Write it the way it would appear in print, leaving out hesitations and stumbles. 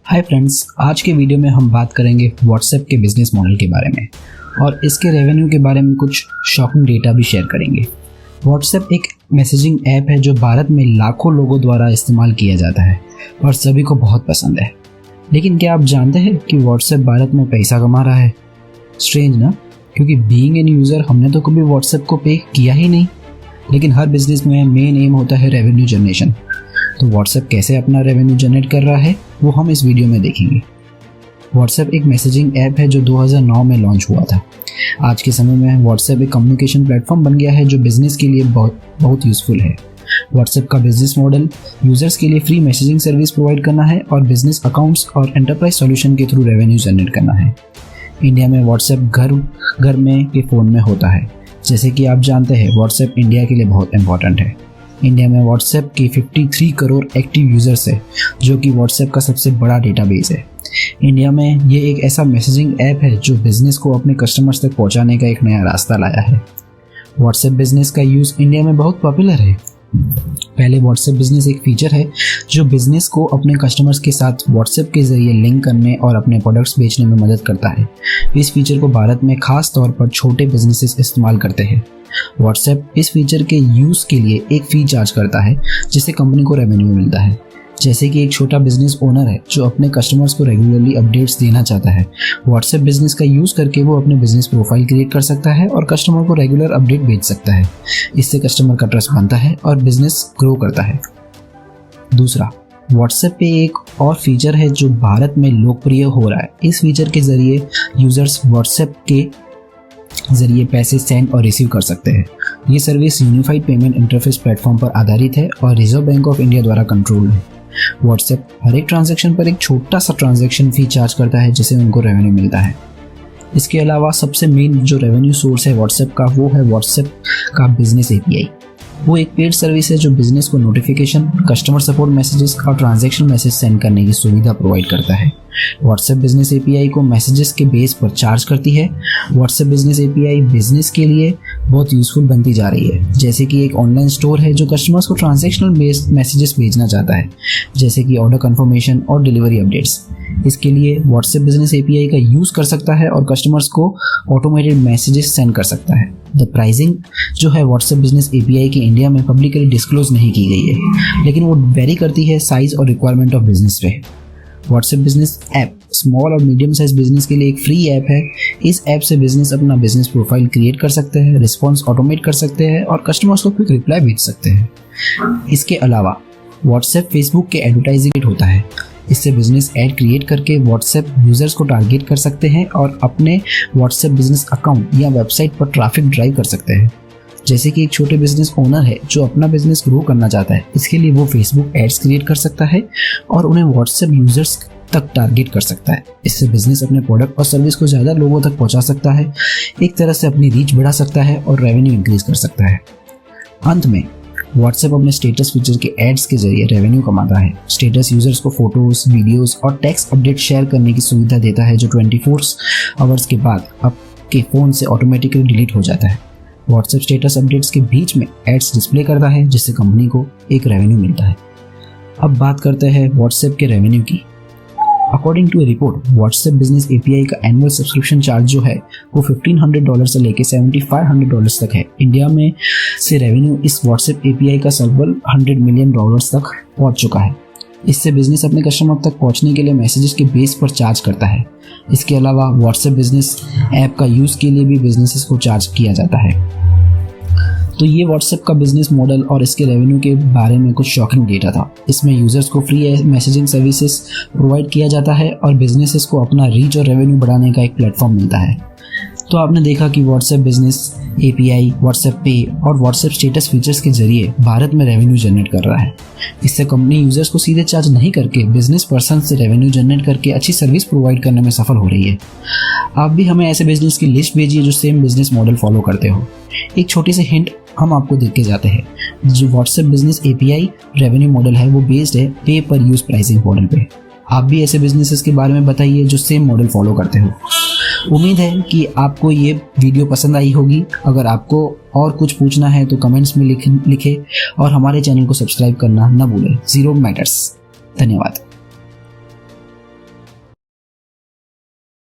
Hi friends, आज के video में हम बात करेंगे व्हाट्सएप के बिजनेस मॉडल के बारे में और इसके रेवेन्यू के बारे में कुछ शॉकिंग डेटा भी शेयर करेंगे। व्हाट्सएप एक मैसेजिंग ऐप है जो भारत में लाखों लोगों द्वारा इस्तेमाल किया जाता है और सभी को बहुत पसंद है। लेकिन क्या आप जानते हैं कि व्हाट्सएप भारत में पैसा कमा रहा है? स्ट्रेंज ना, क्योंकि बीइंग एन यूज़र हमने तो कभी व्हाट्सएप को पे किया ही नहीं। लेकिन हर बिजनेस में मेन एम होता है रेवेन्यू जनरेशन। तो व्हाट्सएप कैसे अपना रेवेन्यू जनरेट कर रहा है वो हम इस वीडियो में देखेंगे। व्हाट्सएप एक मैसेजिंग ऐप है जो 2009 में लॉन्च हुआ था। आज के समय में व्हाट्सएप एक कम्युनिकेशन प्लेटफॉर्म बन गया है जो बिजनेस के लिए बहुत यूज़फुल है। व्हाट्सएप का बिजनेस मॉडल यूजर्स के लिए फ्री मैसेजिंग सर्विस प्रोवाइड करना है और बिजनेस अकाउंट्स और एंटरप्राइज सॉल्यूशन के थ्रू रेवेन्यू जनरेट करना है। इंडिया में व्हाट्सएप घर में के फ़ोन में होता है। जैसे कि आप जानते हैं, व्हाट्सएप इंडिया के लिए बहुत इंपॉर्टेंट है। इंडिया में व्हाट्सएप के 53 करोड़ एक्टिव यूज़र्स है, जो कि व्हाट्सएप का सबसे बड़ा डेटाबेस है। इंडिया में ये एक ऐसा मैसेजिंग ऐप है जो बिज़नेस को अपने कस्टमर्स तक पहुंचाने का एक नया रास्ता लाया है। व्हाट्सएप बिज़नेस का यूज़ इंडिया में बहुत पॉपुलर है। पहले व्हाट्सएप बिज़नेस एक फीचर है जो बिज़नेस को अपने कस्टमर्स के साथ व्हाट्सएप के ज़रिए लिंक करने और अपने प्रोडक्ट्स बेचने में मदद करता है। इस फीचर को भारत में खास तौर पर छोटे बिजनेसेस इस्तेमाल करते हैं। व्हाट्सएप इस फीचर के यूज़ के लिए एक फ़ी चार्ज करता है, जिससे कंपनी को रेवेन्यू मिलता है। जैसे कि एक छोटा बिजनेस ओनर है जो अपने कस्टमर्स को रेगुलरली अपडेट्स देना चाहता है, व्हाट्सएप बिजनेस का यूज़ करके वो अपने बिजनेस प्रोफाइल क्रिएट कर सकता है और कस्टमर को रेगुलर अपडेट भेज सकता है। इससे कस्टमर का ट्रस्ट बनता है और बिजनेस ग्रो करता है। दूसरा, व्हाट्सएप पे एक और फीचर है जो भारत में लोकप्रिय हो रहा है। इस फीचर के ज़रिए यूज़र्स व्हाट्सएप के ज़रिए पैसे सेंड और रिसीव कर सकते हैं। ये service unified payment interface platform पर आधारित है और रिजर्व बैंक ऑफ इंडिया द्वारा कंट्रोल्ड है। व्हाट्सएप हर एक ट्रांजैक्शन पर एक छोटा सा ट्रांजैक्शन फी चार्ज करता है, जिससे उनको रेवेन्यू मिलता है। इसके अलावा सबसे मेन जो रेवेन्यू सोर्स है व्हाट्सएप का, वो है व्हाट्सएप का बिजनेस एपीआई। वो एक पेड सर्विस है जो बिजनेस को नोटिफिकेशन, कस्टमर सपोर्ट मैसेजेस और ट्रांजैक्शन मैसेज सेंड करने की सुविधा प्रोवाइड करता है। व्हाट्सएप बिजनेस एपीआई को मैसेजेस के बेस पर चार्ज करती है। व्हाट्सएप बिजनेस एपीआई बिजनेस के लिए बहुत यूज़फुल बनती जा रही है। जैसे कि एक ऑनलाइन स्टोर है जो कस्टमर्स को ट्रांजैक्शनल बेस्ड मैसेजेस भेजना चाहता है, जैसे कि ऑर्डर कंफर्मेशन और डिलीवरी अपडेट्स। इसके लिए व्हाट्सएप बिजनेस एपीआई का यूज़ कर सकता है और कस्टमर्स को ऑटोमेटेड मैसेजेस सेंड कर सकता है। द प्राइसिंग जो है व्हाट्सएप बिजनेस एपीआई की इंडिया में पब्लिकली डिस्क्लोज नहीं की गई है, लेकिन वो वेरी करती है साइज और रिक्वायरमेंट ऑफ बिजनेस पे। व्हाट्सएप बिजनेस ऐप स्मॉल और मीडियम साइज बिजनेस के लिए एक फ्री ऐप है। इस ऐप से बिजनेस अपना बिजनेस प्रोफाइल क्रिएट कर सकते हैं, रिस्पॉन्स ऑटोमेट कर सकते हैं और कस्टमर्स को क्विक रिप्लाई भेज सकते हैं। इसके अलावा व्हाट्सएप फेसबुक के एडवर्टाइजिंग होता है। इससे बिजनेस ऐड क्रिएट करके व्हाट्सएप यूजर्स को टारगेट कर सकते हैं और अपने व्हाट्सएप बिजनेस अकाउंट या वेबसाइट पर ट्रैफिक ड्राइव कर सकते हैं। जैसे कि एक छोटे बिजनेस ओनर है जो अपना बिजनेस ग्रो करना चाहता है, इसके लिए वो फेसबुक एड्स क्रिएट कर सकता है और उन्हें व्हाट्सएप यूजर्स तक टारगेट कर सकता है। इससे बिजनेस अपने प्रोडक्ट और सर्विस को ज़्यादा लोगों तक पहुंचा सकता है, एक तरह से अपनी रीच बढ़ा सकता है और रेवेन्यू इंक्रीज कर सकता है। अंत में व्हाट्सएप अपने स्टेटस फीचर के एड्स के जरिए रेवेन्यू कमाता है। स्टेटस यूजर्स को फोटोज, वीडियोस और टेक्स्ट अपडेट शेयर करने की सुविधा देता है, जो 24 आवर्स के बाद आपके फ़ोन से ऑटोमेटिकली डिलीट हो जाता है। व्हाट्सएप स्टेटस अपडेट्स के बीच में एड्स डिस्प्ले करता है, जिससे कंपनी को एक रेवेन्यू मिलता है। अब बात करते हैं व्हाट्सएप के रेवेन्यू की। According to a report, WhatsApp business API का एनुअल सब्सक्रिप्शन चार्ज जो है वो $1,500 से लेकर $7,500 तक है। इंडिया में से रेवेन्यू इस व्हाट्सएप एपीआई का लगभग $100 मिलियन तक पहुंच चुका है। इससे बिजनेस अपने कस्टमर तक पहुंचने के लिए मैसेजेस के बेस पर चार्ज करता है। इसके अलावा व्हाट्सएप बिजनेस ऐप का यूज़ के लिए भी बिजनेसेस को चार्ज किया जाता है। तो ये व्हाट्सएप का बिजनेस मॉडल और इसके रेवेन्यू के बारे में कुछ शॉकिंग डेटा था। इसमें यूजर्स को फ्री मैसेजिंग सर्विसेज प्रोवाइड किया जाता है और बिजनेसेस को अपना रीच और रेवेन्यू बढ़ाने का एक प्लेटफॉर्म मिलता है। तो आपने देखा कि व्हाट्सएप बिजनेस एपीआई, व्हाट्सएप पे और व्हाट्सएप स्टेटस फीचर्स के जरिए भारत में रेवेन्यू जनरेट कर रहा है। इससे कंपनी यूजर्स को सीधे चार्ज नहीं करके बिजनेस पर्सन से रेवेन्यू जनरेट करके अच्छी सर्विस प्रोवाइड करने में सफल हो रही है। आप भी हमें ऐसे बिजनेस की लिस्ट भेजिए जो सेम बिजनेस मॉडल फॉलो करते हो। एक छोटी सी हिंट हम आपको देख के जाते हैं। जो WhatsApp business API revenue model है वो बेस्ड है पे पर यूज प्राइसिंग मॉडल पे। आप भी ऐसे बिजनेसेस के बारे में बताइए जो सेम मॉडल फॉलो करते हो। उम्मीद है कि आपको ये वीडियो पसंद आई होगी। अगर आपको और कुछ पूछना है तो कमेंट्स में लिखें और हमारे चैनल को सब्सक्राइब करना न भूलें। Zero matters. धन्यवाद।